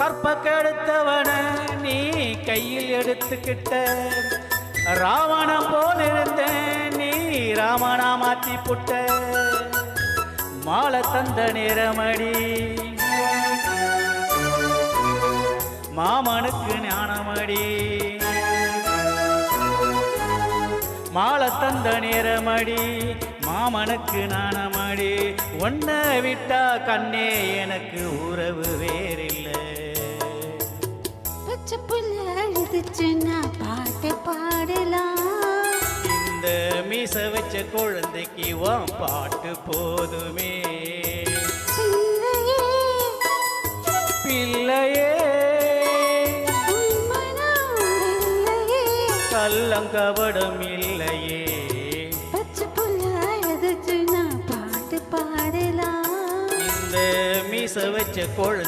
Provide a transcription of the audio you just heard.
கற்ப கெடுத்தவன நீ கையில் எடுத்துக்கிட்ட ராவணம் போல் இருந்தேன் நீ ராமனா மாத்தி புட்ட மாலை தந்த நேரமடி மாமனுக்கு ஞானமடி மாலை தந்த நேரமடி மாமனுக்கு நாணமடி ஒன்ன விட்டா கண்ணே எனக்கு உறவு வேறில்லை பச்சை புள்ள அழுதுச்சுன்னா பாட்டு பாடலாம் இந்த மீச வச்ச குழந்தைக்கு உன் பாட்டு போதுமே பிள்ளையே கள்ளங்கபடம் இல்லையே பச்சை புள்ள அழுதுச்சுன்னா பாட்டு பாடலாம் இந்த மீச வச்ச குழந்தை